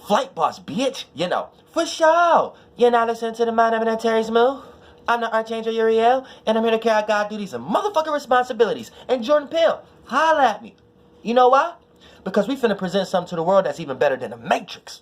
Flight boss, bitch. You know, for sure. You're not listening to the Mind of Terry Smooth. I'm the Archangel Uriel, and I'm here to carry out God duties and motherfucking responsibilities. And Jordan Peele, holla at me. You know why? Because we finna present something to the world that's even better than the Matrix.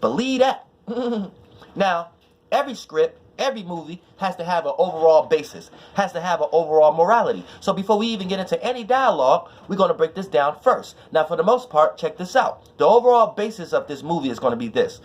Believe that. Now, every script, every movie has to have an overall basis, has to have an overall morality. So before we even get into any dialogue, we're going to break this down first. Now, for the most part, check this out. The overall basis of this movie is going to be this.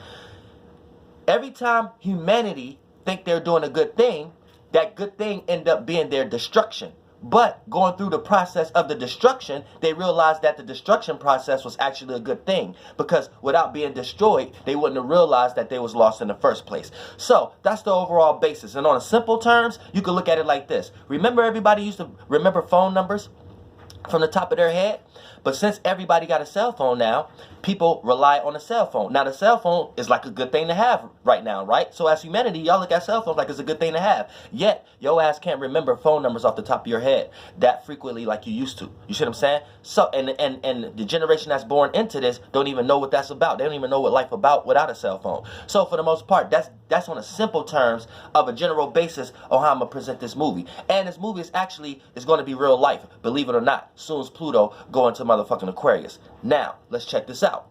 Every time humanity think they're doing a good thing, that good thing end up being their destruction. But going through the process of the destruction, they realized that the destruction process was actually a good thing, because without being destroyed, they wouldn't have realized that they was lost in the first place. So that's the overall basis. And on a simple terms, you can look at it like this. Remember, everybody used to remember phone numbers from the top of their head? But since everybody got a cell phone now, people rely on a cell phone. Now, the cell phone is like a good thing to have right now, right? So as humanity, y'all look at cell phones like it's a good thing to have. Yet, your ass can't remember phone numbers off the top of your head that frequently like you used to. You see what I'm saying? So, and the generation that's born into this don't even know what that's about. They don't even know what life about without a cell phone. So for the most part, that's on a simple terms of a general basis on how I'm going to present this movie. And this movie is going to be real life, believe it or not. Soon as Pluto go into motherfucking Aquarius. Now, let's check this out.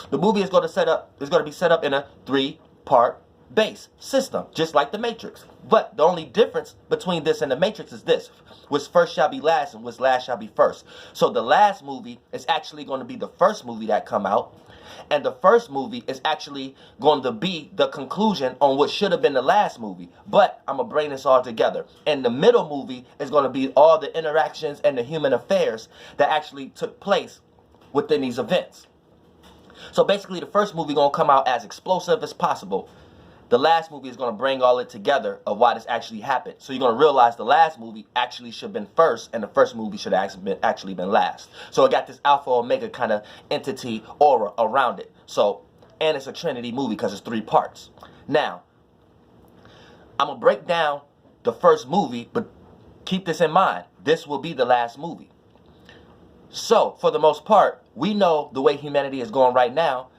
The movie is going to be set up in a 3-part base system, just like the Matrix. But the only difference between this and the Matrix is this: which first shall be last and which last shall be first. So the last movie is actually going to be the first movie that come out, and the first movie is actually going to be the conclusion on what should have been the last movie. But I'm going to bring this all together. And the middle movie is going to be all the interactions and the human affairs that actually took place within these events. So basically, the first movie going to come out as explosive as possible. The last movie is going to bring all it together of why this actually happened. So you're going to realize the last movie actually should have been first, and the first movie should have actually been last. So it got this alpha omega kind of entity aura around it. So, and it's a Trinity movie because it's 3 parts. Now, I'm going to break down the first movie, but keep this in mind. This will be the last movie. So, for the most part, we know the way humanity is going right now.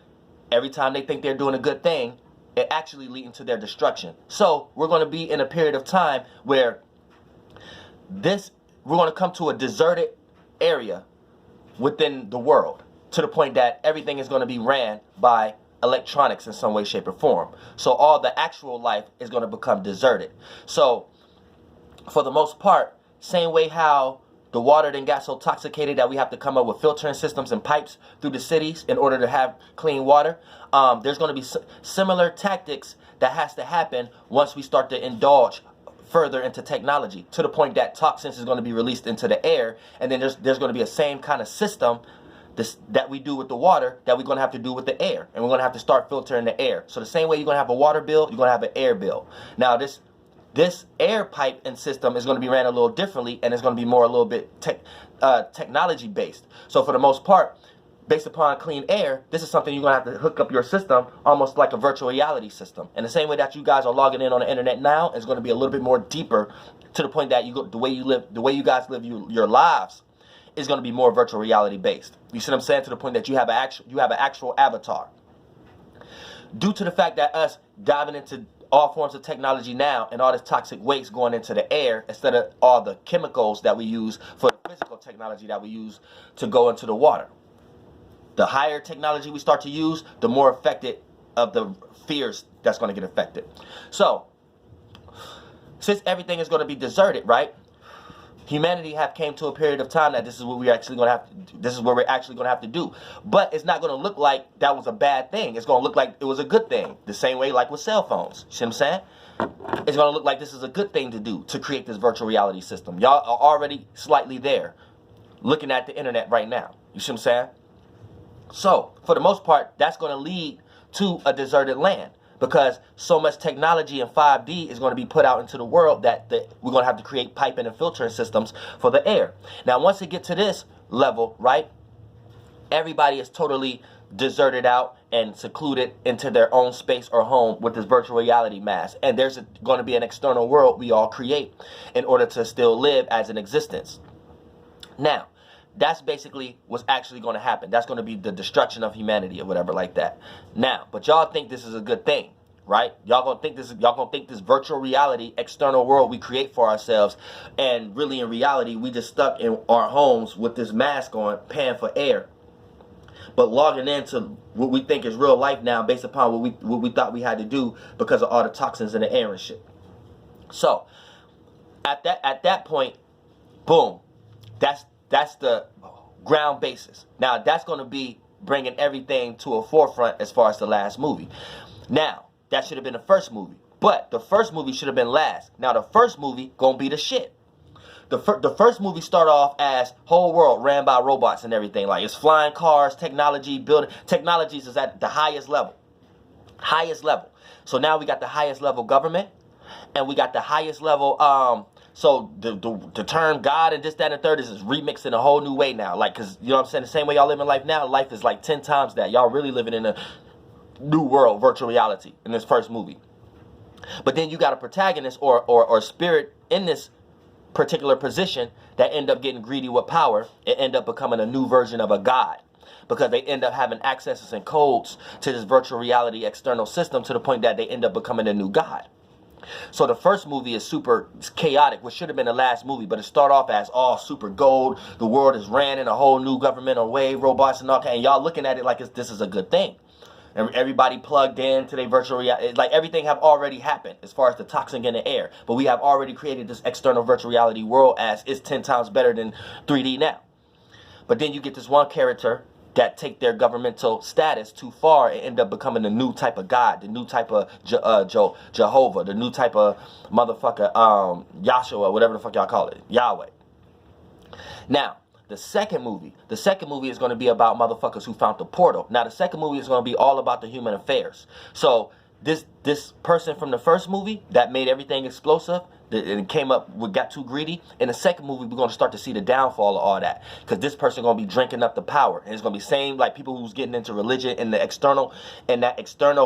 Every time they think they're doing a good thing, it actually leading to their destruction. So we're going to be in a period of time where we're going to come to a deserted area within the world, to the point that everything is going to be ran by electronics in some way, shape, or form. So all the actual life is going to become deserted. So for the most part, same way how the water then got so toxicated that we have to come up with filtering systems and pipes through the cities in order to have clean water. There's going to be similar tactics that has to happen once we start to indulge further into technology, to the point that toxins is going to be released into the air, and then there's going to be a same kind of system that we do with the water that we're going to have to do with the air, and we're going to have to start filtering the air. So the same way you're going to have a water bill, you're going to have an air bill. Now this air pipe and system is going to be ran a little differently, and it's going to be more a little bit technology based. So for the most part, based upon clean air, this is something you're going to have to hook up your system almost like a virtual reality system. And the same way that you guys are logging in on the internet now is going to be a little bit more deeper, to the point that the way you guys live your lives is going to be more virtual reality based. You see what I'm saying? To the point that you have an actual avatar. Due to the fact that us diving into all forms of technology now and all this toxic waste going into the air instead of all the chemicals that we use for the physical technology that we use to go into the water. The higher technology we start to use, the more affected of the fears that's going to get affected. So, since everything is going to be deserted, right? Humanity have came to a period of time that this is what we're actually going to have to do. But it's not going to look like that was a bad thing. It's going to look like it was a good thing. The same way like with cell phones. See what I'm saying? It's going to look like this is a good thing to do, to create this virtual reality system. Y'all are already slightly there, looking at the internet right now. You see what I'm saying? So, for the most part, that's going to lead to a deserted land, because so much technology in 5D is going to be put out into the world that we're going to have to create piping and filtering systems for the air. Now, once it gets to this level, right, everybody is totally deserted out and secluded into their own space or home with this virtual reality mask. And there's going to be an external world we all create in order to still live as an existence. Now, that's basically what's actually going to happen. That's going to be the destruction of humanity or whatever like that. Now, but y'all think this is a good thing, right? Y'all gonna think this virtual reality external world we create for ourselves, and really in reality we just stuck in our homes with this mask on, paying for air, but logging into what we think is real life now based upon what we thought we had to do because of all the toxins in the air and shit. So at that point, boom, that's the ground basis. Now that's going to be bringing everything to a forefront as far as the last movie. Now that should have been the first movie, but the first movie should have been last. Now the first movie gonna be the shit. The first movie start off as whole world ran by robots and everything. Like, it's flying cars, technology, building. Technologies is at the highest level. So now we got the highest level government, and we got the highest level, so the term God and this, that, and the third is remixed in a whole new way now. Like, cause you know what I'm saying? The same way y'all living life now, life is like 10 times that. Y'all really living in a new world, virtual reality in this first movie. But then you got a protagonist or spirit in this particular position that end up getting greedy with power and end up becoming a new version of a god, because they end up having accesses and codes to this virtual reality external system to the point that they end up becoming a new god. So the first movie is super chaotic, which should have been the last movie, but it start off as all super gold. The world is ran in a whole new governmental way, robots and all that, and y'all looking at it like this is a good thing. And everybody plugged in to their virtual reality. Like, everything have already happened as far as the toxin in the air. But we have already created this external virtual reality world as it's 10 times better than 3D now. But then you get this one character that take their governmental status too far and end up becoming a new type of God, the new type of Jehovah, the new type of motherfucker, Yahshua, whatever the fuck y'all call it, Yahweh. Now, the second movie is going to be about motherfuckers who found the portal. Now, the second movie is going to be all about the human affairs. So this person from the first movie that made everything explosive and got too greedy, in the second movie we're going to start to see the downfall of all that, because this person going to be drinking up the power, and it's going to be same like people who's getting into religion in that external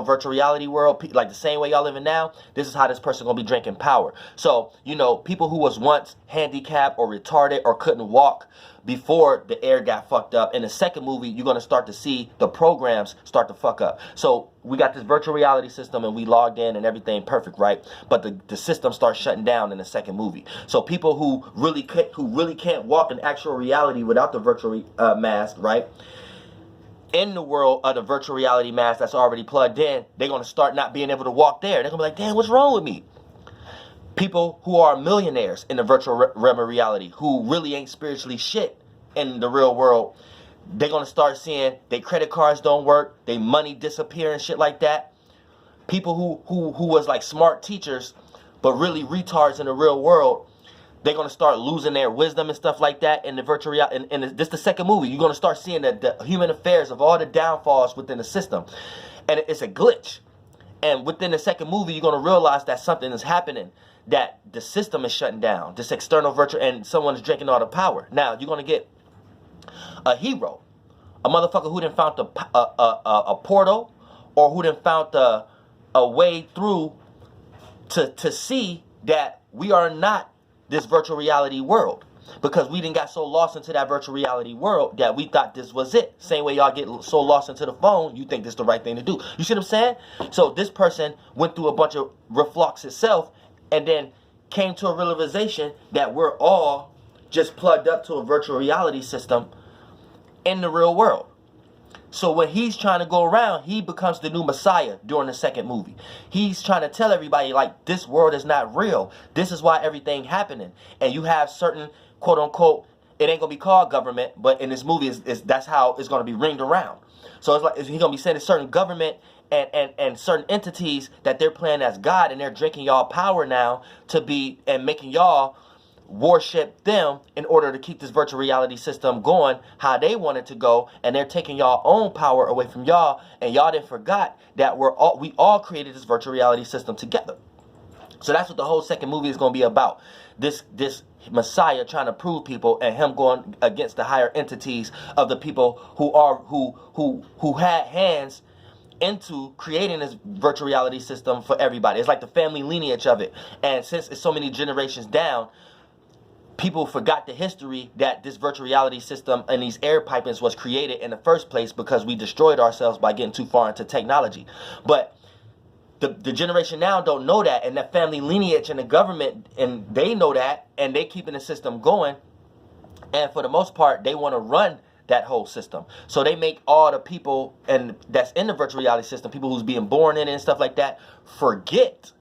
virtual reality world, like the same way y'all living now. This is how this person going to be drinking power. So, you know, people who was once handicapped or retarded or couldn't walk before the air got fucked up, in the second movie you're going to start to see the programs start to fuck up. So we got this virtual reality system and we logged in and everything perfect, right? But the system starts shutting down in the second movie. So people who really can't walk in actual reality without the virtual mask, right? In the world of the virtual reality mask that's already plugged in, they're going to start not being able to walk there. They're going to be like, damn, what's wrong with me? People who are millionaires in the virtual realm of reality, who really ain't spiritually shit in the real world, they're going to start seeing their credit cards don't work, their money disappear and shit like that. People who was like smart teachers, but really retards in the real world, they're going to start losing their wisdom and stuff like that in the virtual reality. And this the second movie. You're going to start seeing the human affairs of all the downfalls within the system. And it's a glitch. And within the second movie, you're going to realize that something is happening, that the system is shutting down, this external virtual, and someone is drinking all the power. Now, you're going to get a hero, a motherfucker who done found a portal, or who done found a way through to see that we are not this virtual reality world, because we done got so lost into that virtual reality world that we thought this was it. Same way y'all get so lost into the phone, you think this is the right thing to do. You see what I'm saying? So this person went through a bunch of reflux itself, and then came to a realization that we're all just plugged up to a virtual reality system in the real world. So when he's trying to go around, he becomes the new Messiah during the second movie. He's trying to tell everybody, like, this world is not real. This is why everything happening. And you have certain, quote unquote, it ain't gonna be called government, but in this movie, that's how it's gonna be ringed around. So it's like he's gonna be saying a certain government and certain entities that they're playing as God, and they're drinking y'all power now to be, and making y'all worship them in order to keep this virtual reality system going how they want it to go, and they're taking y'all own power away from y'all, and y'all didn't forgot that we all created this virtual reality system together. So that's what the whole second movie is going to be about. This Messiah trying to prove people, and him going against the higher entities of the people who had hands into creating this virtual reality system for everybody. It's like the family lineage of it. And since it's so many generations down, people forgot the history that this virtual reality system and these air pipings was created in the first place because we destroyed ourselves by getting too far into technology. But the generation now don't know that, and that family lineage and the government, and they know that, and they keeping the system going. And for the most part, they want to run that whole system. So they make all the people and that's in the virtual reality system, people who's being born in it and stuff like that, forget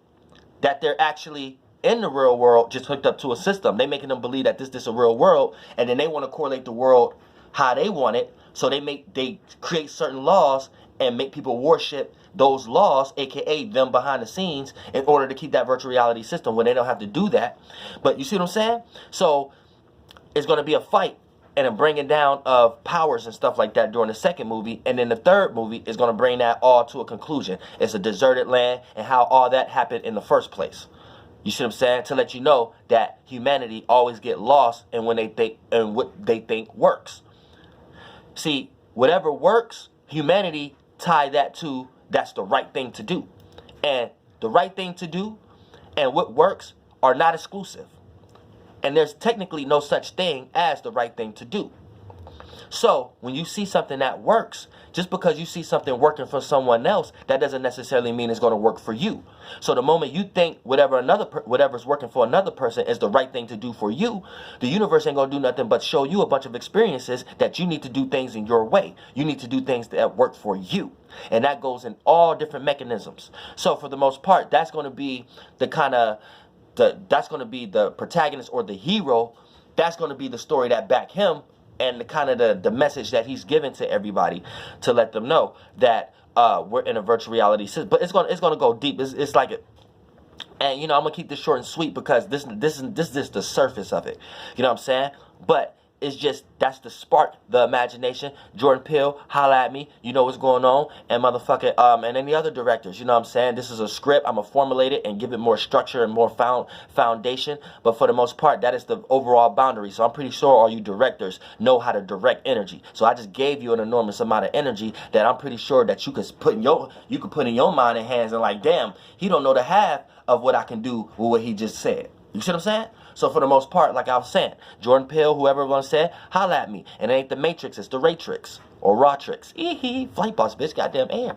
that they're actually in the real world, just hooked up to a system. They making them believe that this is a real world, and then they want to correlate the world how they want it. So they create certain laws and make people worship those laws, aka them behind the scenes, in order to keep that virtual reality system when they don't have to do that. But you see what I'm saying? So it's going to be a fight and a bringing down of powers and stuff like that during the second movie. And then the third movie is going to bring that all to a conclusion. It's a deserted land and how all that happened in the first place. You see what I'm saying? To let you know that humanity always get lost in when they think and what they think works. See, whatever works, humanity tie that to that's the right thing to do. And the right thing to do and what works are not exclusive. And there's technically no such thing as the right thing to do. So when you see something that works, just because you see something working for someone else, that doesn't necessarily mean it's going to work for you. So the moment you think whatever's working for another person is the right thing to do for you, the universe ain't going to do nothing but show you a bunch of experiences that you need to do things in your way. You need to do things that work for you. And that goes in all different mechanisms. So for the most part, that's going to be the protagonist or the hero. That's going to be the story that back him, and the message that he's given to everybody to let them know that we're in a virtual reality system. But it's gonna go deep. It's like it. And I'm gonna keep this short and sweet because this is just the surface of it. You know what I'm saying? But it's just, that's the spark, the imagination. Jordan Peele, holla at me. You know what's going on. And motherfucking, and any other directors, you know what I'm saying? This is a script. I'm going to formulate it and give it more structure and more foundation. But for the most part, that is the overall boundary. So I'm pretty sure all you directors know how to direct energy. So I just gave you an enormous amount of energy that I'm pretty sure that you could put in your mind and hands, and like, damn, he don't know the half of what I can do with what he just said. You see what I'm saying? So for the most part, like I was saying, Jordan Peele, whoever wants to say it, holla at me. And it ain't the Matrix, it's the Ratrix. Or Ratrix. Flight boss, bitch, goddamn air.